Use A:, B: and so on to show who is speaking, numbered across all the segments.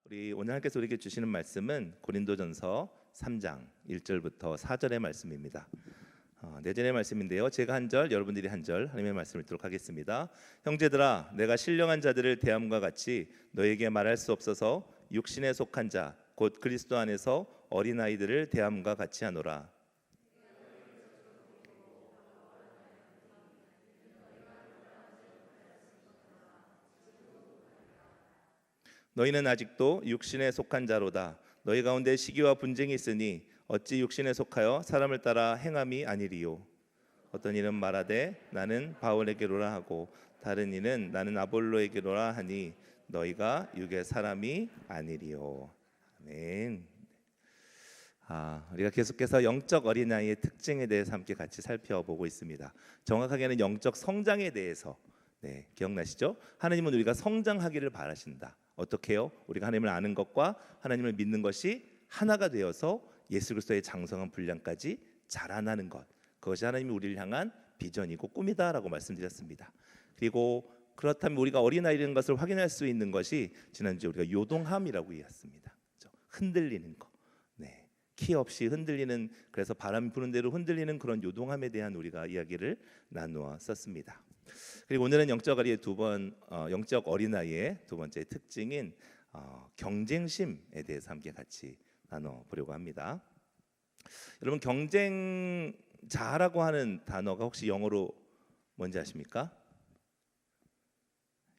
A: 우리 오늘 하나님께서 우리에게 주시는 말씀은 고린도전서 3장 1절부터 4절의 말씀입니다. 네 절의 말씀인데요. 제가 한 절, 여러분들이 한 절 하나님의 말씀을 읽도록 하겠습니다. 형제들아, 내가 신령한 자들을 대함과 같이 너에게 말할 수 없어서 육신에 속한 자, 곧 그리스도 안에서 어린아이들을 대함과 같이 하노라. 너희는 아직도 육신에 속한 자로다. 너희 가운데 시기와 분쟁이 있으니 어찌 육신에 속하여 사람을 따라 행함이 아니리요. 어떤 이는 말하되 나는 바울에게로라 하고 다른 이는 나는 아볼로에게로라 하니 너희가 육의 사람이 아니리요. 아멘. 우리가 계속해서 영적 어린아이의 특징에 대해서 함께 같이 살펴보고 있습니다. 정확하게는 영적 성장에 대해서. 기억나시죠? 하나님은 우리가 성장하기를 바라신다. 어떻게요? 우리가 하나님을 아는 것과 하나님을 믿는 것이 하나가 되어서 예수 그리스도의 장성한 분량까지 자라나는 것, 그것이 하나님이 우리를 향한 비전이고 꿈이다라고 말씀드렸습니다. 그리고 그렇다면 우리가 어린아이라는 것을 확인할 수 있는 것이 지난주에 우리가 요동함이라고 이해했습니다. 흔들리는 거, 키 없이 흔들리는, 그래서 바람이 부는 대로 흔들리는 그런 요동함에 대한 우리가 이야기를 나누어 썼습니다. 그리고 오늘은 영적 어린아이의 두 번째 특징인 경쟁심에 대해서 함께 같이 나눠보려고 합니다. 여러분, 경쟁자라고 하는 단어가 혹시 영어로 뭔지 아십니까?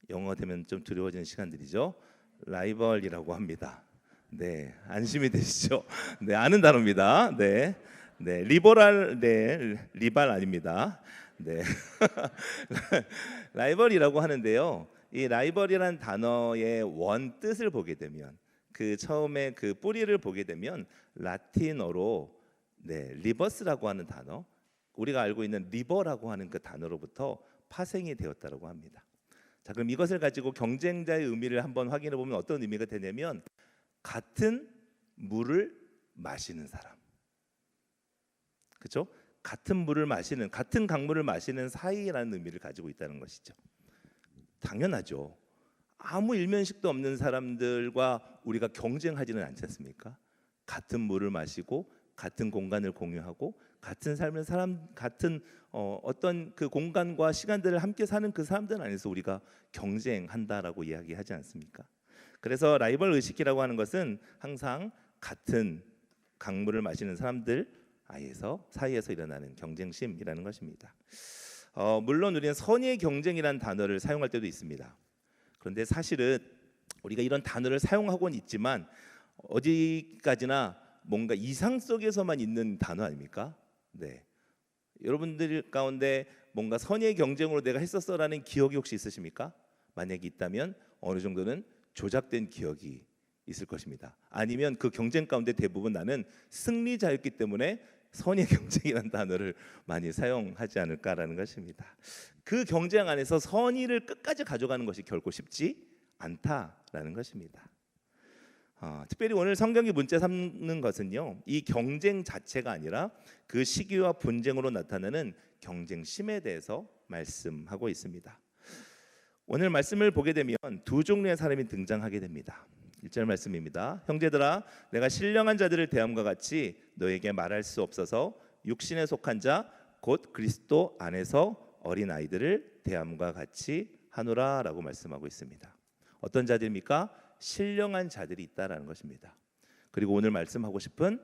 A: 영어 되면 좀 두려워지는 시간들이죠. 라이벌이라고 합니다. 안심이 되시죠? 아는 단어입니다. 리버럴, 리발 아닙니다. 라이벌이라고 하는데요. 이 라이벌이라는 단어의 원 뜻을 보게 되면, 그 처음에 그 뿌리를 보게 되면 라틴어로 리버스라고 하는 단어, 우리가 알고 있는 리버라고 하는 그 단어로부터 파생이 되었다고 합니다. 자, 그럼 이것을 가지고 경쟁자의 의미를 한번 확인해 보면 어떤 의미가 되냐면, 같은 물을 마시는 사람, 그렇죠? 같은 물을 마시는, 같은 강물을 마시는 사이라는 의미를 가지고 있다는 것이죠. 당연하죠. 아무 일면식도 없는 사람들과 우리가 경쟁하지는 않지 않습니까? 같은 물을 마시고 같은 공간을 공유하고 같은 삶을 같은 어떤 그 공간과 시간들을 함께 사는 그 사람들 안에서 우리가 경쟁한다라고 이야기하지 않습니까? 그래서 라이벌 의식이라고 하는 것은 항상 같은 강물을 마시는 사람들 사이에서 일어나는 경쟁심이라는 것입니다. 물론 우리는 선의의 경쟁이라는 단어를 사용할 때도 있습니다. 그런데 사실은 우리가 이런 단어를 사용하고는 있지만 어디까지나 뭔가 이상 속에서만 있는 단어 아닙니까? 여러분들 가운데 뭔가 선의의 경쟁으로 내가 했었어라는 기억이 혹시 있으십니까? 만약에 있다면 어느 정도는 조작된 기억이 있을 것입니다. 아니면 그 경쟁 가운데 대부분 나는 승리자였기 때문에 선의의 경쟁이라는 단어를 많이 사용하지 않을까라는 것입니다. 그 경쟁 안에서 선의를 끝까지 가져가는 것이 결코 쉽지 않다라는 것입니다. 특별히 오늘 성경이 문제 삼는 것은요, 이 경쟁 자체가 아니라 그 시기와 분쟁으로 나타나는 경쟁심에 대해서 말씀하고 있습니다. 오늘 말씀을 보게 되면 두 종류의 사람이 등장하게 됩니다. 1절 말씀입니다. 형제들아, 내가 신령한 자들을 대함과 같이 너에게 말할 수 없어서 육신에 속한 자, 곧 그리스도 안에서 어린아이들을 대함과 같이 하노라 라고 말씀하고 있습니다. 어떤 자들입니까? 신령한 자들이 있다라는 것입니다. 그리고 오늘 말씀하고 싶은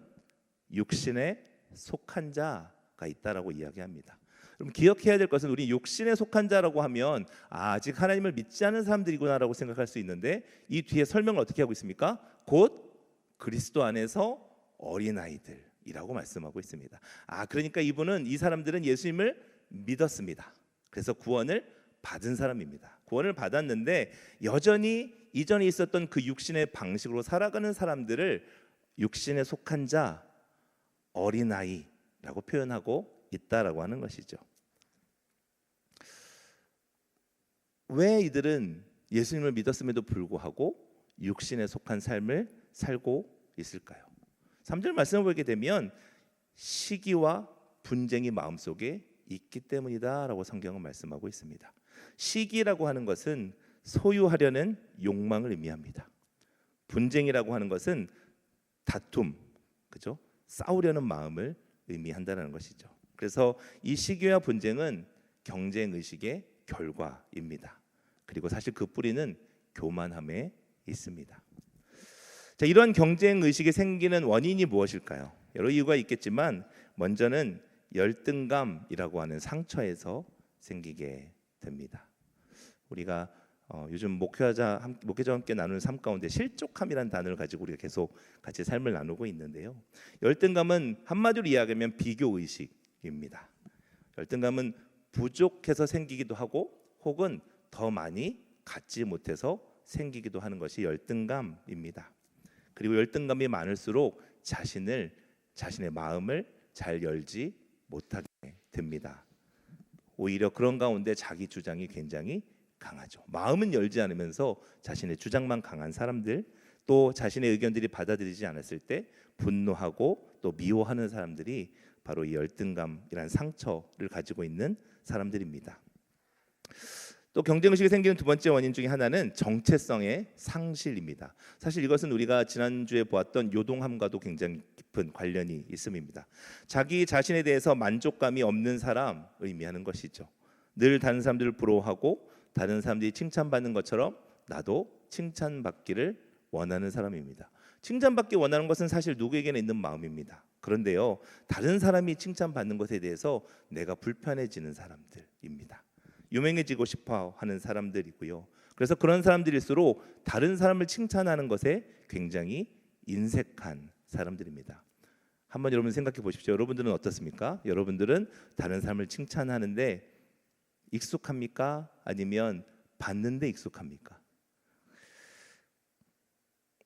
A: 육신에 속한 자가 있다라고 이야기합니다. 그럼 기억해야 될 것은, 우리 육신에 속한 자라고 하면 아직 하나님을 믿지 않은 사람들이구나라고 생각할 수 있는데, 이 뒤에 설명을 어떻게 하고 있습니까? 곧 그리스도 안에서 어린아이들이라고 말씀하고 있습니다. 그러니까 이 사람들은 예수님을 믿었습니다. 그래서 구원을 받은 사람입니다. 구원을 받았는데 여전히 이전에 있었던 그 육신의 방식으로 살아가는 사람들을 육신에 속한 자, 어린아이라고 표현하고 있다라고 하는 것이죠. 왜 이들은 예수님을 믿었음에도 불구하고 육신에 속한 삶을 살고 있을까요? 3절 말씀을 보게 되면 시기와 분쟁이 마음속에 있기 때문이다라고 성경은 말씀하고 있습니다. 시기라고 하는 것은 소유하려는 욕망을 의미합니다. 분쟁이라고 하는 것은 다툼, 그죠? 싸우려는 마음을 의미한다는 것이죠. 그래서 이 시기와 분쟁은 경쟁 의식의 결과입니다. 그리고 사실 그 뿌리는 교만함에 있습니다. 자, 이런 경쟁 의식이 생기는 원인이 무엇일까요? 여러 이유가 있겠지만 먼저는 열등감이라고 하는 상처에서 생기게 됩니다. 우리가 요즘 목회자와 함께 나누는 삶 가운데 실족함이라는 단어를 가지고 우리가 계속 같이 삶을 나누고 있는데요. 열등감은 한마디로 이야기하면 비교 의식입니다. 열등감은 부족해서 생기기도 하고 혹은 더 많이 갖지 못해서 생기기도 하는 것이 열등감입니다. 그리고 열등감이 많을수록 자신의 마음을 잘 열지 못하게 됩니다. 오히려 그런 가운데 자기 주장이 굉장히 강하죠. 마음은 열지 않으면서 자신의 주장만 강한 사람들, 또 자신의 의견들이 받아들이지 않았을 때 분노하고 또 미워하는 사람들이 바로 이 열등감이라는 상처를 가지고 있는 사람들입니다. 또 경쟁의식이 생기는 두 번째 원인 중에 하나는 정체성의 상실입니다. 사실 이것은 우리가 지난주에 보았던 요동함과도 굉장히 깊은 관련이 있음입니다. 자기 자신에 대해서 만족감이 없는 사람 의미하는 것이죠. 늘 다른 사람들을 부러워하고 다른 사람들이 칭찬받는 것처럼 나도 칭찬받기를 원하는 사람입니다. 칭찬받기 원하는 것은 사실 누구에게나 있는 마음입니다. 그런데요, 다른 사람이 칭찬받는 것에 대해서 내가 불편해지는 사람들입니다. 유명해지고 싶어 하는 사람들이고요. 그래서 그런 사람들일수록 다른 사람을 칭찬하는 것에 굉장히 인색한 사람들입니다. 한번 여러분 생각해 보십시오. 여러분들은 어떻습니까? 여러분들은 다른 사람을 칭찬하는데 익숙합니까? 아니면 받는데 익숙합니까?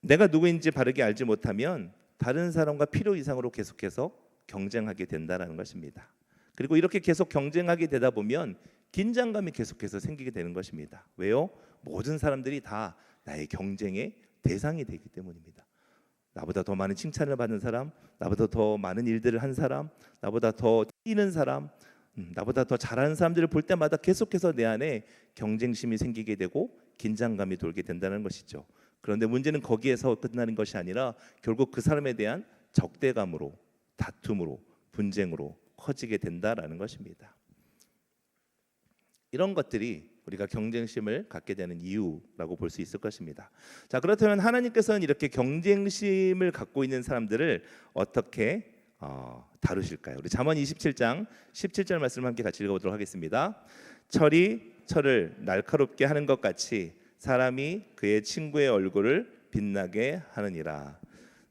A: 내가 누구인지 바르게 알지 못하면 다른 사람과 필요 이상으로 계속해서 경쟁하게 된다는 것입니다. 그리고 이렇게 계속 경쟁하게 되다 보면 긴장감이 계속해서 생기게 되는 것입니다. 왜요? 모든 사람들이 다 나의 경쟁의 대상이 되기 때문입니다. 나보다 더 많은 칭찬을 받는 사람, 나보다 더 많은 일들을 한 사람, 나보다 더 뛰는 사람, 나보다 더 잘하는 사람들을 볼 때마다 계속해서 내 안에 경쟁심이 생기게 되고 긴장감이 돌게 된다는 것이죠. 그런데 문제는 거기에서 끝나는 것이 아니라 결국 그 사람에 대한 적대감으로, 다툼으로, 분쟁으로 커지게 된다라는 것입니다. 이런 것들이 우리가 경쟁심을 갖게 되는 이유라고 볼 수 있을 것입니다. 자, 그렇다면 하나님께서는 이렇게 경쟁심을 갖고 있는 사람들을 어떻게 다루실까요? 우리 잠언 27장 17절 말씀을 함께 같이 읽어보도록 하겠습니다. 철이 철을 날카롭게 하는 것 같이 사람이 그의 친구의 얼굴을 빛나게 하느니라.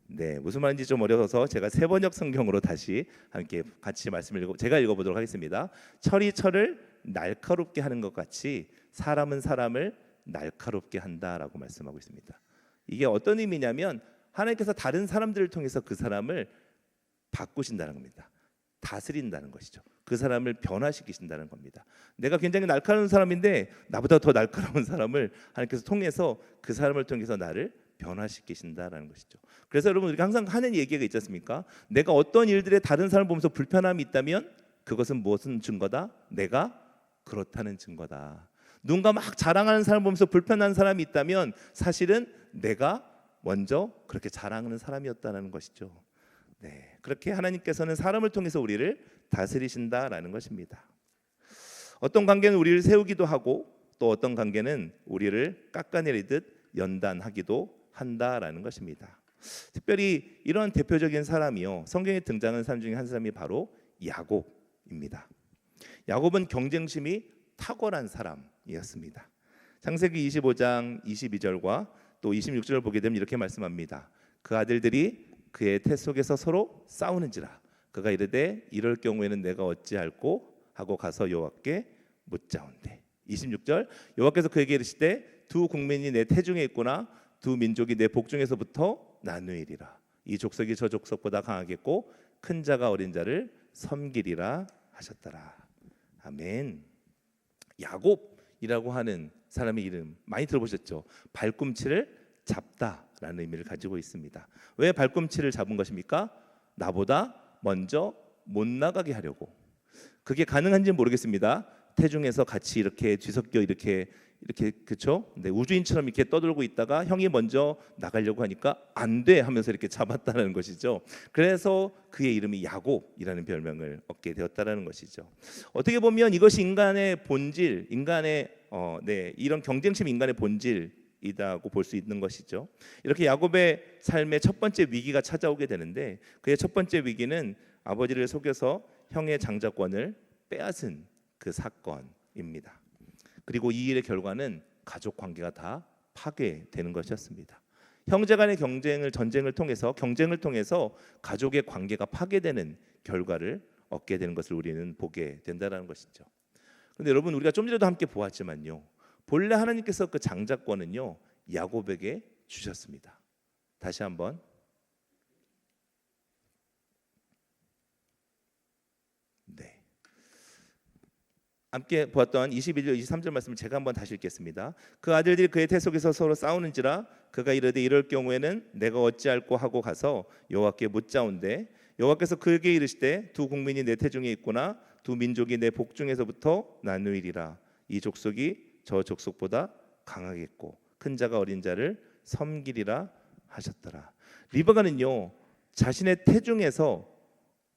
A: 네, 무슨 말인지 좀 어려워서 제가 세번역 성경으로 다시 함께 같이 말씀을 제가 읽어보도록 하겠습니다. 철이 철을 날카롭게 하는 것 같이 사람은 사람을 날카롭게 한다라고 말씀하고 있습니다. 이게 어떤 의미냐면 하나님께서 다른 사람들을 통해서 그 사람을 바꾸신다는 겁니다. 다스린다는 것이죠. 그 사람을 변화시키신다는 겁니다. 내가 굉장히 날카로운 사람인데 나보다 더 날카로운 사람을 하나님께서 통해서 그 사람을 통해서 나를 변화시키신다라는 것이죠. 그래서 여러분 우리가 항상 하는 얘기가 있지 않습니까? 내가 어떤 일들에 다른 사람을 보면서 불편함이 있다면 그것은 무슨 증거다? 내가 그렇다는 증거다. 누군가 막 자랑하는 사람을 보면서 불편한 사람이 있다면 사실은 내가 먼저 그렇게 자랑하는 사람이었다는 것이죠. 네, 그렇게 하나님께서는 사람을 통해서 우리를 다스리신다라는 것입니다. 어떤 관계는 우리를 세우기도 하고 또 어떤 관계는 우리를 깎아내리듯 연단하기도 한다라는 것입니다. 특별히 이런 대표적인 사람이요, 성경에 등장하는 사람 중에 한 사람이 바로 야곱입니다. 야곱은 경쟁심이 탁월한 사람이었습니다. 창세기 25장 22절과 또 26절을 보게 되면 이렇게 말씀합니다. 그 아들들이 그의 태 속에서 서로 싸우는지라 그가 이르되 이럴 경우에는 내가 어찌할꼬 하고 가서 여호와께 묻자온대. 26절 여호와께서 그에게 이르시되 두 국민이 내 태중에 있구나 두 민족이 내 복중에서부터 나누이리라. 이 족속이 저 족속보다 강하겠고 큰 자가 어린 자를 섬기리라 하셨더라. 아멘. 야곱이라고 하는 사람의 이름 많이 들어보셨죠? 발꿈치를 잡다라는 의미를 가지고 있습니다. 왜 발꿈치를 잡은 것입니까? 나보다 먼저 못 나가게 하려고. 그게 가능한지 모르겠습니다. 태중에서 같이 이렇게 뒤섞여 이렇게 이렇게 그쵸? 네, 우주인처럼 이렇게 떠돌고 있다가 형이 먼저 나가려고 하니까 안 돼 하면서 이렇게 잡았다는 것이죠. 그래서 그의 이름이 야곱이라는 별명을 얻게 되었다라는 것이죠. 어떻게 보면 이것이 인간의 본질, 인간의 이런 경쟁심 인간의 본질이라고 볼 수 있는 것이죠. 이렇게 야곱의 삶의 첫 번째 위기가 찾아오게 되는데 그의 첫 번째 위기는 아버지를 속여서 형의 장자권을 빼앗은 그 사건입니다. 그리고 이 일의 결과는 가족 관계가 다 파괴되는 것이었습니다. 형제 간의 전쟁을 통해서 가족의 관계가 파괴되는 결과를 얻게 되는 것을 우리는 보게 된다는 것이죠. 그런데 여러분 우리가 좀 전에도 함께 보았지만요. 본래 하나님께서 그 장자권은요. 야곱에게 주셨습니다. 다시 한번 네. 함께 보았던 21절 23절 말씀을 제가 한번 다시 읽겠습니다. 그 아들들이 그의 태 속에서 서로 싸우는지라 그가 이르되 이럴 경우에는 내가 어찌할꼬 하고 가서 여호와께 묻자온대 여호와께서 그에게 이르시되 두 국민이 내 태중에 있구나 두 민족이 내 복중에서부터 나누이리라 이 족속이 저 족속보다 강하겠고 큰 자가 어린 자를 섬기리라 하셨더라. 리브가는요 자신의 태중에서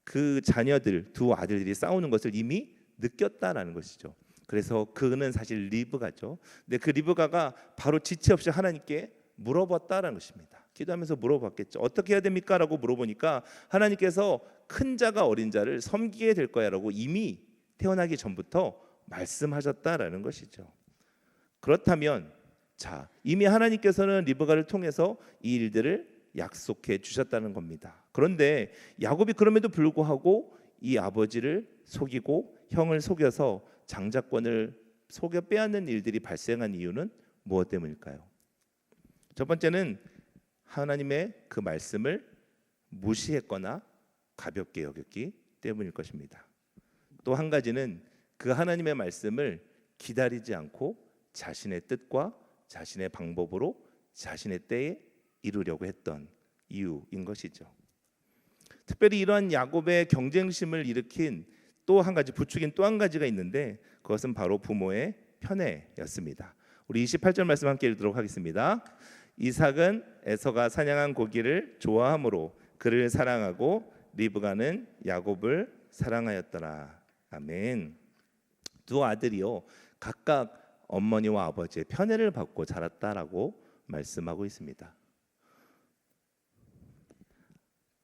A: 그 자녀들 두 아들들이 싸우는 것을 이미 느꼈다라는 것이죠. 그래서 그는 사실 리브가죠. 근데 그 리브가가 바로 지체 없이 하나님께 물어봤다라는 것입니다. 기도하면서 물어봤겠죠. 어떻게 해야 됩니까? 라고 물어보니까 하나님께서 큰 자가 어린 자를 섬기게 될 거야라고 이미 태어나기 전부터 말씀하셨다라는 것이죠. 그렇다면 이미 하나님께서는 리브가를 통해서 이 일들을 약속해 주셨다는 겁니다. 그런데 야곱이 그럼에도 불구하고 이 아버지를 속이고 형을 속여서 장자권을 속여 빼앗는 일들이 발생한 이유는 무엇 때문일까요? 첫 번째는 하나님의 그 말씀을 무시했거나 가볍게 여겼기 때문일 것입니다. 또 한 가지는 그 하나님의 말씀을 기다리지 않고 자신의 뜻과 자신의 방법으로 자신의 때에 이루려고 했던 이유인 것이죠. 특별히 이러한 야곱의 경쟁심을 일으킨 또 한 가지 부추긴 또 한 가지가 있는데 그것은 바로 부모의 편애였습니다. 우리 28절 말씀 함께 읽도록 하겠습니다. 이삭은 에서가 사냥한 고기를 좋아하므로 그를 사랑하고 리브가는 야곱을 사랑하였더라. 아멘. 두 아들이요 각각 어머니와 아버지의 편애를 받고 자랐다라고 말씀하고 있습니다.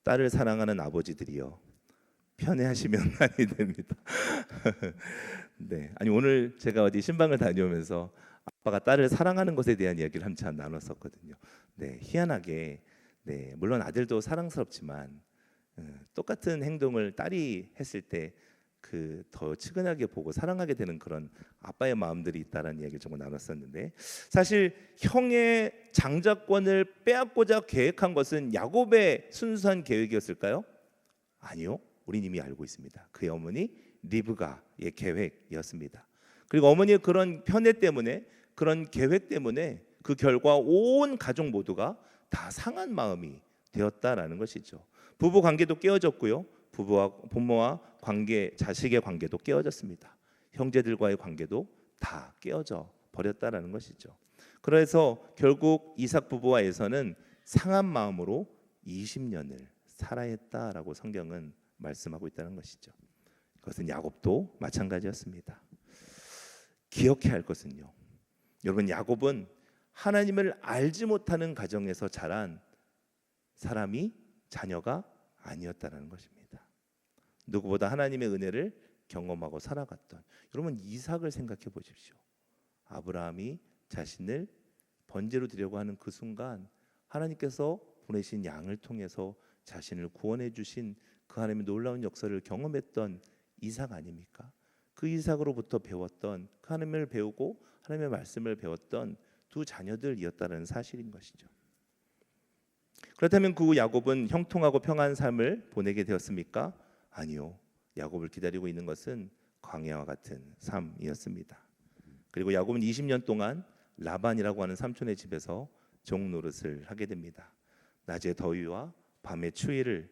A: 딸을 사랑하는 아버지들이요 편애하시면 아니 됩니다. 네, 아니 오늘 제가 어디 신방을 다녀오면서 아빠가 딸을 사랑하는 것에 대한 이야기를 한참 나눴었거든요. 네, 희한하게 물론 아들도 사랑스럽지만 똑같은 행동을 딸이 했을 때 그 더 측은하게 보고 사랑하게 되는 그런 아빠의 마음들이 있다라는 이야기를 조금 나눴었는데 사실 형의 장자권을 빼앗고자 계획한 것은 야곱의 순수한 계획이었을까요? 아니요. 우린 이미 알고 있습니다. 그의 어머니 리브가의 계획이었습니다. 그리고 어머니의 그런 편애 때문에 그런 계획 때문에 그 결과 온 가족 모두가 다 상한 마음이 되었다라는 것이죠. 부부 관계도 깨어졌고요. 부모와 자식의 관계도 깨어졌습니다. 형제들과의 관계도 다 깨어져 버렸다라는 것이죠. 그래서 결국 이삭 부부와 에서는 상한 마음으로 20년을 살아야 했다라고 성경은 말씀하고 있다는 것이죠. 그것은 야곱도 마찬가지였습니다. 기억해야 할 것은요. 여러분 야곱은 하나님을 알지 못하는 가정에서 자란 자녀가 아니었다는 것입니다. 누구보다 하나님의 은혜를 경험하고 살아갔던 여러분 이삭을 생각해 보십시오. 아브라함이 자신을 번제로 드리려고 하는 그 순간 하나님께서 보내신 양을 통해서 자신을 구원해 주신 그 하나님의 놀라운 역사를 경험했던 이삭 아닙니까? 그 이삭으로부터 배웠던 그 하나님을 배우고 하나님의 말씀을 배웠던 두 자녀들이었다는 사실인 것이죠. 그렇다면 그 야곱은 형통하고 평안한 삶을 보내게 되었습니까? 아니요. 야곱을 기다리고 있는 것은 광야와 같은 삶이었습니다. 그리고 야곱은 20년 동안 라반이라고 하는 삼촌의 집에서 종 노릇을 하게 됩니다. 낮의 더위와 밤의 추위를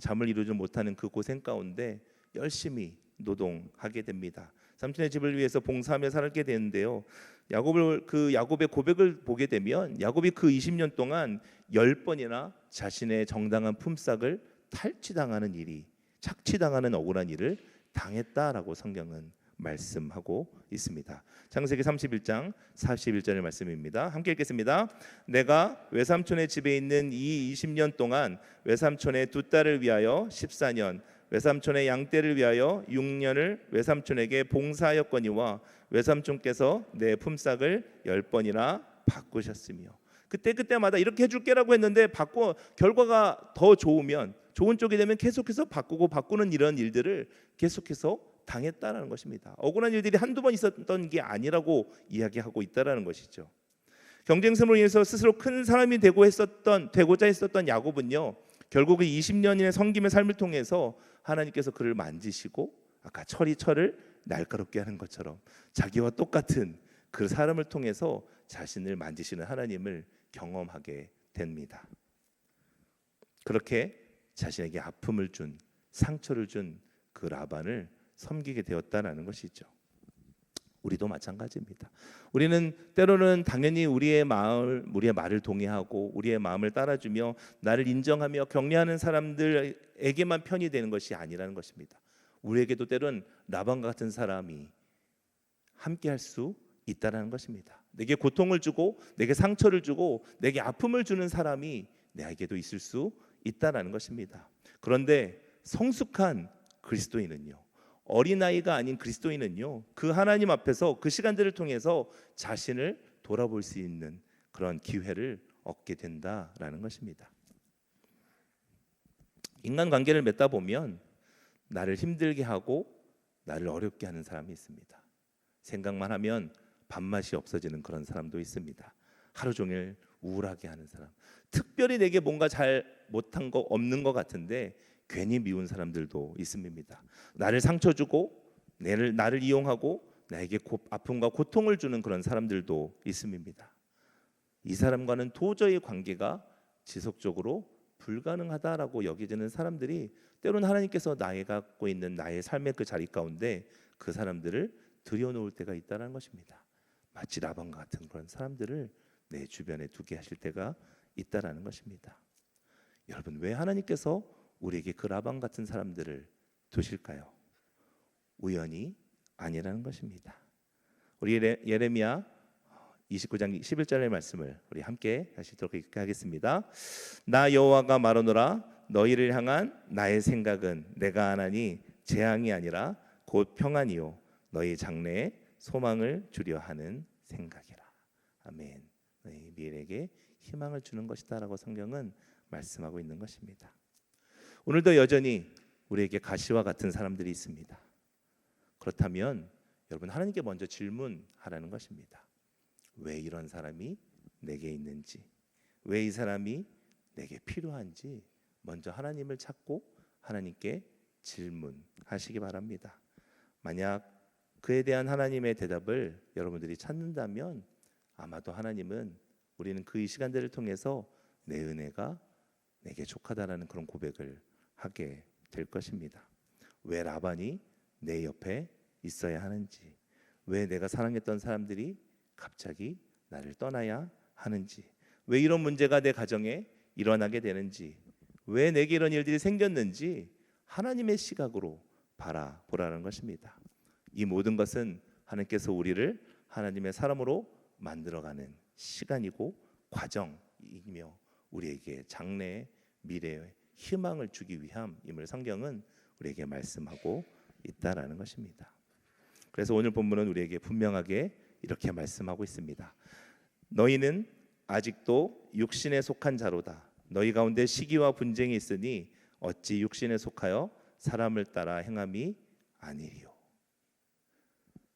A: 잠을 이루지 못하는 그 고생 가운데 열심히 노동하게 됩니다. 삼촌의 집을 위해서 봉사하며 살게 되는데요. 야곱의 고백을 보게 되면 야곱이 그 20년 동안 10번이나 자신의 정당한 품삯을 탈취당하는 일이, 착취당하는 억울한 일을 당했다라고 성경은 말씀하고 있습니다. 창세기 31장 41절의 말씀입니다. 함께 읽겠습니다. 내가 외삼촌의 집에 있는 이 20년 동안 외삼촌의 두 딸을 위하여 14년, 외삼촌의 양떼를 위하여 6년을 외삼촌에게 봉사하였거니와 외삼촌께서 내 품삯을 10번이나 바꾸셨으며. 그때마다 이렇게 해줄게라고 했는데 결과가 더 좋으면, 좋은 쪽이 되면 계속해서 바꾸는 이런 일들을 계속해서 당했다라는 것입니다. 억울한 일들이 한두 번 있었던 게 아니라고 이야기하고 있다라는 것이죠. 경쟁심으로 인해서 스스로 큰 사람이 되고자 했었던 야곱은요, 결국 20년의 섬김의 삶을 통해서 하나님께서 그를 만지시고 아까 철을 날카롭게 하는 것처럼 자기와 똑같은 그 사람을 통해서 자신을 만지시는 하나님을 경험하게 됩니다. 그렇게 자신에게 아픔을 준, 상처를 준 그 라반을 섬기게 되었다는 것이죠. 우리도 마찬가지입니다. 우리는 때로는 당연히 우리의 말을 동의하고 우리의 마음을 따라주며 나를 인정하며 격려하는 사람들에게만 편이 되는 것이 아니라는 것입니다. 우리에게도 때로는 라반과 같은 사람이 함께할 수 있다는 것입니다. 내게 고통을 주고 내게 상처를 주고 내게 아픔을 주는 사람이 내게도 있을 수 있다는 것입니다. 그런데 성숙한 그리스도인은요, 어린아이가 아닌 그리스도인은요, 그 하나님 앞에서 그 시간들을 통해서 자신을 돌아볼 수 있는 그런 기회를 얻게 된다라는 것입니다. 인간관계를 맺다 보면 나를 힘들게 하고 나를 어렵게 하는 사람이 있습니다. 생각만 하면 밥맛이 없어지는 그런 사람도 있습니다. 하루 종일 우울하게 하는 사람, 특별히 내게 뭔가 잘 못한 거 없는 것 같은데 괜히 미운 사람들도 있습니다. 나를 상처 주고 나를 이용하고 나에게 아픔과 고통을 주는 그런 사람들도 있습니다. 이 사람과는 도저히 관계가 지속적으로 불가능하다라고 여겨지는 사람들이 때로는 하나님께서 갖고 있는 나의 삶의 그 자리 가운데 그 사람들을 들여놓을 때가 있다는 것입니다. 마치 라반과 같은 그런 사람들을 내 주변에 두게 하실 때가 있다라는 것입니다. 여러분, 왜 하나님께서 우리에게 그 라반 같은 사람들을 두실까요? 우연이 아니라는 것입니다. 우리 예레미야 29장 11절의 말씀을 우리 함께 다시 하겠습니다. 나 여호와가 말하노라, 너희를 향한 나의 생각은 내가 하나니 재앙이 아니라 곧 평안이요 너희 장래에 소망을 주려 하는 생각이라. 아멘. 너희 미래에게 희망을 주는 것이다라고 성경은 말씀하고 있는 것입니다. 오늘도 여전히 우리에게 가시와 같은 사람들이 있습니다. 그렇다면 여러분, 하나님께 먼저 질문하라는 것입니다. 왜 이런 사람이 내게 있는지, 왜 이 사람이 내게 필요한지 먼저 하나님을 찾고 하나님께 질문하시기 바랍니다. 만약 그에 대한 하나님의 대답을 여러분들이 찾는다면 아마도 하나님은 우리는 그 시간들을 통해서 내 은혜가 내게 족하다라는 그런 고백을 하게 될 것입니다. 왜 라반이 내 옆에 있어야 하는지, 왜 내가 사랑했던 사람들이 갑자기 나를 떠나야 하는지, 왜 이런 문제가 내 가정에 일어나게 되는지, 왜 내게 이런 일들이 생겼는지 하나님의 시각으로 바라보라는 것입니다. 이 모든 것은 하나님께서 우리를 하나님의 사람으로 만들어가는 시간이고 과정이며 우리에게 장래의 미래의 희망을 주기 위함임을 성경은 우리에게 말씀하고 있다라는 것입니다. 그래서 오늘 본문은 우리에게 분명하게 이렇게 말씀하고 있습니다. 너희는 아직도 육신에 속한 자로다. 너희 가운데 시기와 분쟁이 있으니 어찌 육신에 속하여 사람을 따라 행함이 아니리요.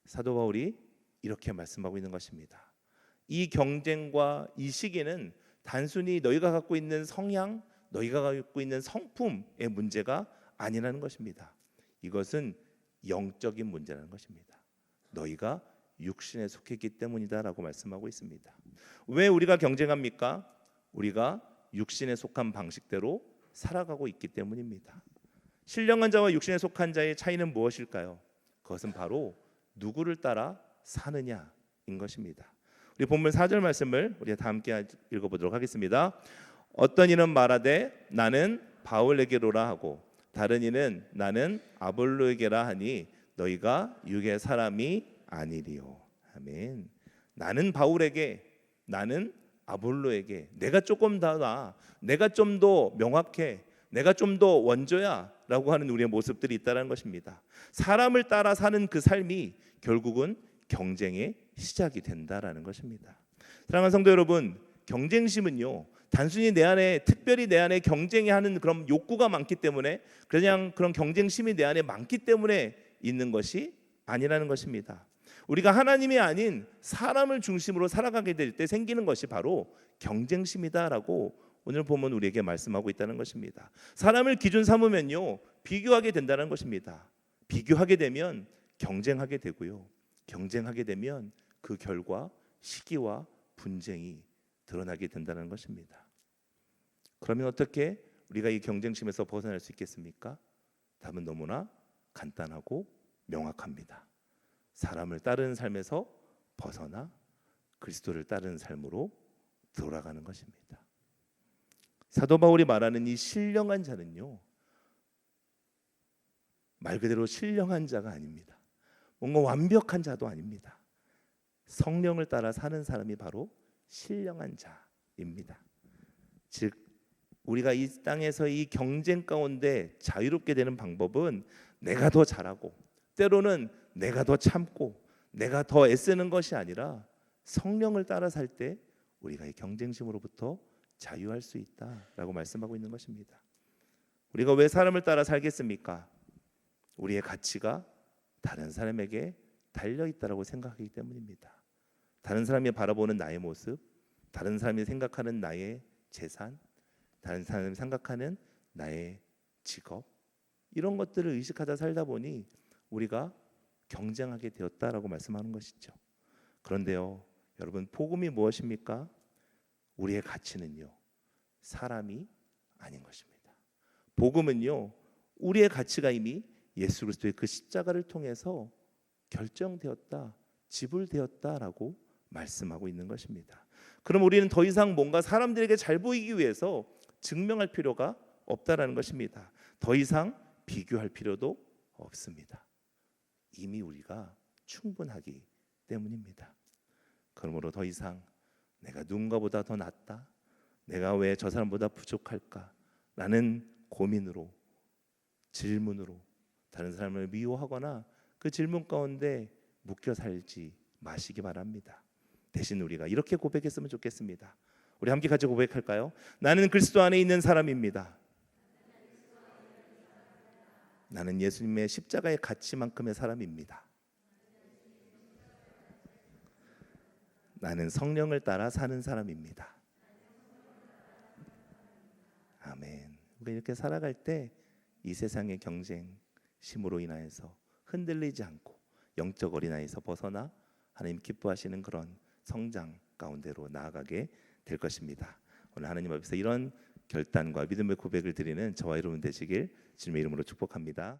A: 사도 바울이 이렇게 말씀하고 있는 것입니다. 이 경쟁과 이 시기는 단순히 너희가 갖고 있는 성향, 너희가 갖고 있는 성품의 문제가 아니라는 것입니다. 이것은 영적인 문제라는 것입니다. 너희가 육신에 속했기 때문이다라고 말씀하고 있습니다. 왜 우리가 경쟁합니까? 우리가 육신에 속한 방식대로 살아가고 있기 때문입니다. 신령한 자와 육신에 속한 자의 차이는 무엇일까요? 그것은 바로 누구를 따라 사느냐 것입니다. 우리 본문 4절 말씀을 우리가 다 함께 읽어보도록 하겠습니다. 어떤 이는 말하되 나는 바울에게로라 하고 다른 이는 나는 아볼로에게라 하니 너희가 육의 사람이 아니리요. 아멘. 나는 바울에게, 나는 아볼로에게, 내가 조금 더 나아, 내가 좀 더 명확해, 내가 좀 더 원조야 라고 하는 우리의 모습들이 있다는 것입니다. 사람을 따라 사는 그 삶이 결국은 경쟁의 시작이 된다라는 것입니다. 사랑하는 성도 여러분, 경쟁심은요 단순히 내 안에, 특별히 내 안에 경쟁하는 그런 욕구가 많기 때문에, 그냥 그런 경쟁심이 내 안에 많기 때문에 있는 것이 아니라는 것입니다. 우리가 하나님이 아닌 사람을 중심으로 살아가게 될 때 생기는 것이 바로 경쟁심이다라고 오늘 보면 우리에게 말씀하고 있다는 것입니다. 사람을 기준 삼으면요 비교하게 된다는 것입니다. 비교하게 되면 경쟁하게 되고요, 경쟁하게 되면 그 결과 시기와 분쟁이 드러나게 된다는 것입니다. 그러면 어떻게 우리가 이 경쟁심에서 벗어날 수 있겠습니까? 답은 너무나 간단하고 명확합니다. 사람을 따르는 삶에서 벗어나 그리스도를 따르는 삶으로 돌아가는 것입니다. 사도 바울이 말하는 이 신령한 자는요 말 그대로 신령한 자가 아닙니다. 뭔가 완벽한 자도 아닙니다. 성령을 따라 사는 사람이 바로 신령한 자입니다. 즉 우리가 이 땅에서 이 경쟁 가운데 자유롭게 되는 방법은 내가 더 잘하고 때로는 내가 더 참고 내가 더 애쓰는 것이 아니라 성령을 따라 살 때 우리가 이 경쟁심으로부터 자유할 수 있다라고 말씀하고 있는 것입니다. 우리가 왜 사람을 따라 살겠습니까? 우리의 가치가 다른 사람에게 달려 있다라고 생각하기 때문입니다. 다른 사람이 바라보는 나의 모습, 다른 사람이 생각하는 나의 재산, 다른 사람이 생각하는 나의 직업, 이런 것들을 의식하다 살다 보니 우리가 경쟁하게 되었다라고 말씀하는 것이죠. 그런데요, 여러분, 복음이 무엇입니까? 우리의 가치는요, 사람이 아닌 것입니다. 복음은요, 우리의 가치가 이미 예수 그리스도의 그 십자가를 통해서 결정되었다, 지불되었다라고 말씀하고 있는 것입니다. 그럼 우리는 더 이상 뭔가 사람들에게 잘 보이기 위해서 증명할 필요가 없다라는 것입니다. 더 이상 비교할 필요도 없습니다. 이미 우리가 충분하기 때문입니다. 그러므로 더 이상 내가 누군가보다 더 낫다, 내가 왜 저 사람보다 부족할까 라는 고민으로, 질문으로 다른 사람을 미워하거나 그 질문 가운데 묶여 살지 마시기 바랍니다. 대신 우리가 이렇게 고백했으면 좋겠습니다. 우리 함께 같이 고백할까요? 나는 그리스도 안에 있는 사람입니다. 나는 예수님의 십자가의 가치만큼의 사람입니다. 나는 성령을 따라 사는 사람입니다. 아멘. 우리가 이렇게 살아갈 때 이 세상의 경쟁심으로 인하여서 흔들리지 않고 영적 어린아이에서 벗어나 하나님 기뻐하시는 그런 성장 가운데로 나아가게 될 것입니다. 오늘 하나님 앞에서 이런 결단과 믿음의 고백을 드리는 저와 여러분 되시길 주님의 이름으로 축복합니다.